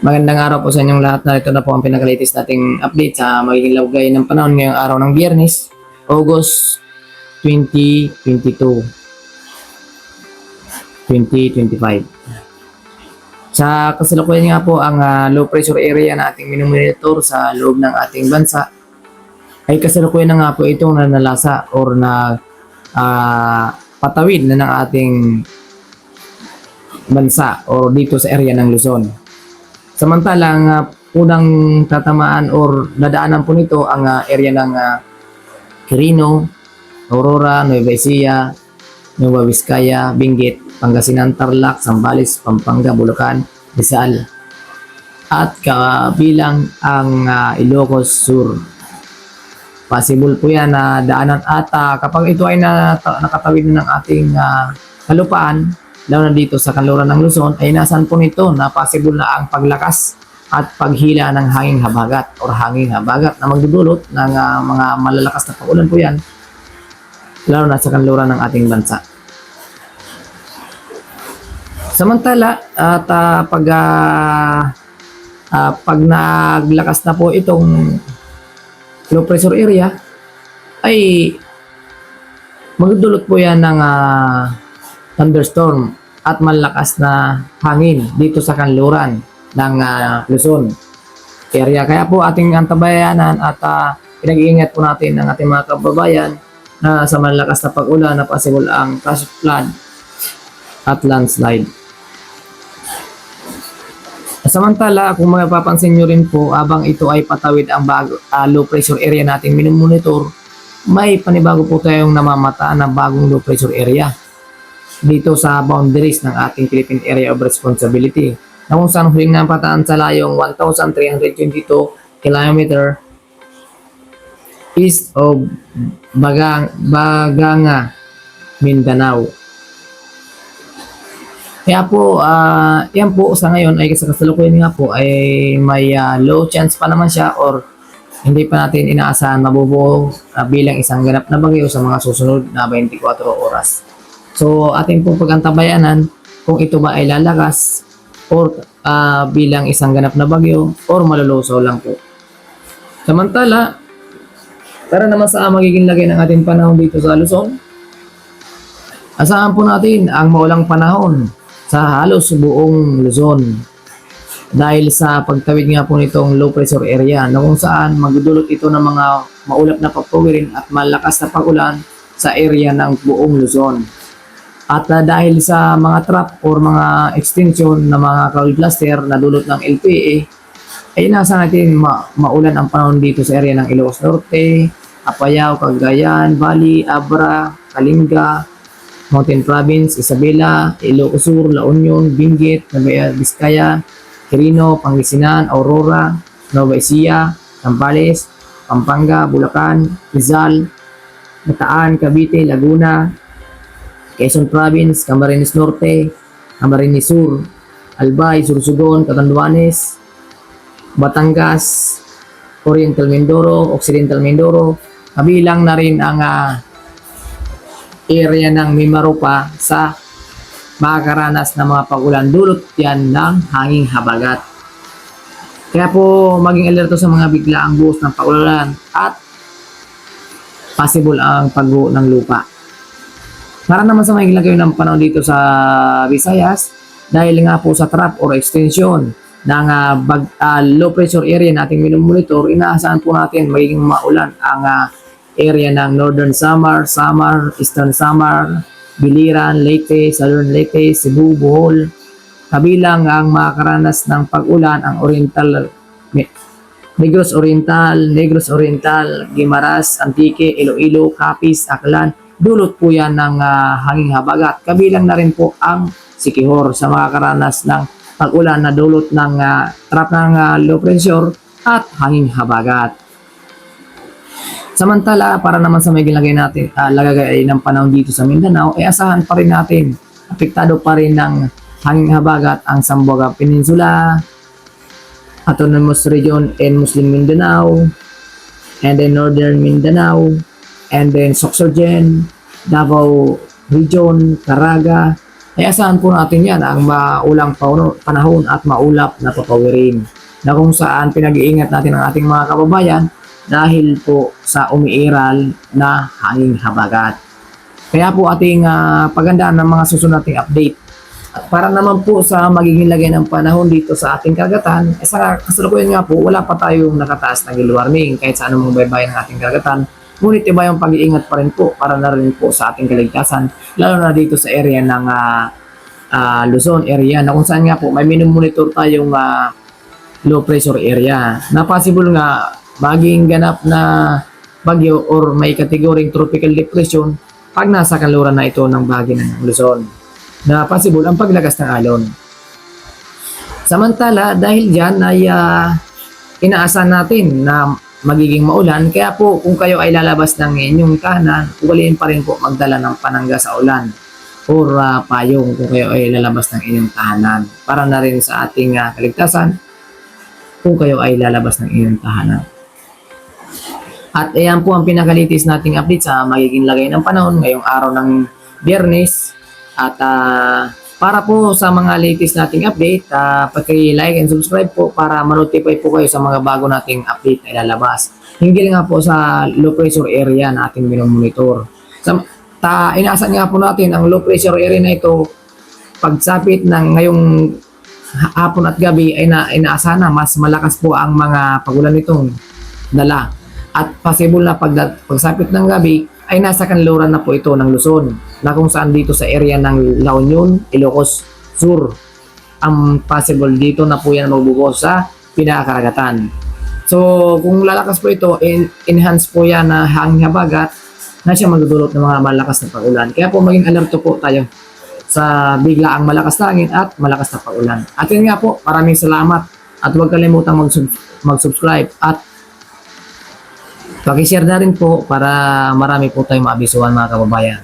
Magandang araw po sa inyong lahat. Narito na po ang pinaka-latest nating update sa magiging lagay ng panahon ngayong araw ng Biyernes, August 2022, 2025. Sa kasalukuyan nga po, ang low pressure area na ating minumonitor sa loob ng ating bansa ay kasalukuyan na nga po itong nanalasa or na patawid na ng ating bansa or dito sa area ng Luzon. Samantalang unang tatamaan or dadaanan po nito ang area ng Quirino, Aurora, Nueva Ecija, Nueva Vizcaya, Benguet, Pangasinan, Tarlac, Zambales, Pampanga, Bulacan, Rizal at kabilang ang Ilocos Sur. Possible po yan na daanan at kapag ito ay nakatawid na ng ating kalupaan, lalo na dito sa kanluran ng Luzon, ay nasan po nito na possible na ang paglakas at paghila ng hanging habagat or hanging habagat na magdudulot ng mga malalakas na pag-ulan po yan, lalo na sa kanluran ng ating bansa. Samantala, at pag naglakas na po itong low pressure area, ay magdudulot po yan ng thunderstorm at malakas na hangin dito sa kanluran ng Luzon area. Kaya po ating antabayanan at pinag-iingat po natin ng ating mga kababayan na sa malakas na pag-ulan na possible ang flash flood at landslide. Samantala, kung mapapansin nyo rin po, abang ito ay patawid ang low pressure area nating minumonitor, may panibago po tayong namamata na bagong low pressure area dito sa boundaries ng ating Philippine Area of Responsibility na kung saan huling napataan sa layong 1,322 km east of Baganga, Mindanao. Kaya po, yan po sa ngayon ay sa kasalukuyan nga po ay may low chance pa naman siya or hindi pa natin inaasahan mabubuo bilang isang ganap na bagyo sa mga susunod na 24 oras. So, ating pong pag-antabayanan kung ito ba ay lalakas or bilang isang ganap na bagyo or malulusaw lang po. Samantala, para naman sa magiging lagay ng ating panahon dito sa Luzon, asahan po natin ang maulang panahon sa halos buong Luzon dahil sa pagtawid nga po nitong low pressure area na kung saan magdudulot ito ng mga maulap na pagpawirin at malakas na pag-ulan sa area ng buong Luzon. At dahil sa mga trap or mga extension na mga cloud cluster na dulot ng LPA, ay nasa natin maulan ang panahon dito sa area ng Ilocos Norte, Apayao, Cagayan, Valley, Abra, Kalinga, Mountain Province, Isabela, Ilocos Sur, La Union, Benguet, Nueva Vizcaya, Quirino, Pangasinan, Aurora, Nueva Ecija, Zambales, Pampanga, Bulacan, Rizal, Bataan, Cavite, Laguna, Quezon Province, Camarines Norte, Camarines Sur, Albay, Sursugon, Catanduanes, Batangas, Oriental Mindoro, Occidental Mindoro, kabilang na rin ang area ng Mimaropa sa makakaranas ng mga pag-ulan dulot yan ng hanging habagat. Kaya po maging alerto sa mga biglaang buhos ng pag-ulan at possible ang pagguho ng lupa. Para naman sa may lagay ng panahon dito sa Visayas, dahil nga po sa trap or extension ng low pressure area nating minumonitor, inaasahan po natin magiging maulan ang area ng Northern Samar, Eastern Samar, Biliran, Leyte, Southern Leyte, Cebu, Bohol. Kabilang ang makakaranas ng pag-ulan ang Negros Oriental, Guimaras, Antique, Iloilo, Capiz, Aklan. Dulot po yan ng hanging habagat. Kabilang na rin po ang Siquijor sa makakaranas ng pag-ulan na dulot ng trap ng low pressure at hanging habagat. Samantala, para naman sa may lagay ng panahon dito sa Mindanao, ay asahan pa rin natin, apektado pa rin ng hanging habagat ang Zamboanga Peninsula, Autonomous Region and Muslim Mindanao, and then Northern Mindanao, and then Sorsogon, Davao Region, Caraga, ay asahan po natin yan ang maulang panahon at maulap na papawirin na kung saan pinag-iingat natin ang ating mga kababayan dahil po sa umiiral na hanging habagat. Kaya po ating pagandaan ng mga susunod nating update. At para naman po sa magiging lagay ng panahon dito sa ating karagatan, sa kasalukuyan nga po, wala pa tayong nakataas na gale warning kahit sa anumang baybayin ng ating karagatan. Ngunit iba yung pag-iingat pa rin po para na rin po sa ating kaligtasan, lalo na dito sa area ng Luzon area na kung saan nga po may minumonitor tayong low pressure area na possible nga maging ganap na bagyo or may kategoring tropical depression pag nasa kanluran na ito ng bahagi ng Luzon na possible ang paglagas ng alon. Samantala dahil dyan ay inaasahan natin na magiging maulan kaya po kung kayo ay lalabas ng inyong tahanan, ugaliin pa rin po magdala ng panangga sa ulan or payong kung kayo ay lalabas ng inyong tahanan para na rin sa ating kaligtasan kung kayo ay lalabas ng inyong tahanan. At ayan po ang pinakalitis nating update sa magiging lagay ng panahon ngayong araw ng Biyernes. At para po sa mga latest nating update, paki-like and subscribe po para ma-notify po kayo sa mga bago nating update na ilalabas. Hinggil nga po sa low pressure area na ating minomonitor. Inaasahan nga po natin ang low pressure area na ito pagsapit ng ngayong hapon at gabi ay inaasahan na mas malakas po ang mga pagulan nitong dala. At possible na pagsapit ng gabi ay nasa kanluran na po ito ng Luzon na kung saan dito sa area ng La Union, Ilocos Sur ang possible dito na po yan magbubuhos sa pinakakaragatan. So kung lalakas po ito, enhance po yan na hanging habagat na siya magdudulot ng mga malakas na pag-ulan. Kaya po maging alerto po tayo sa biglaang malakas na hangin at malakas na pag-ulan. At yun nga po, maraming salamat at huwag kalimutang mag-subscribe at paki-share na rin po para marami po tayong maabisuhan mga kababayan.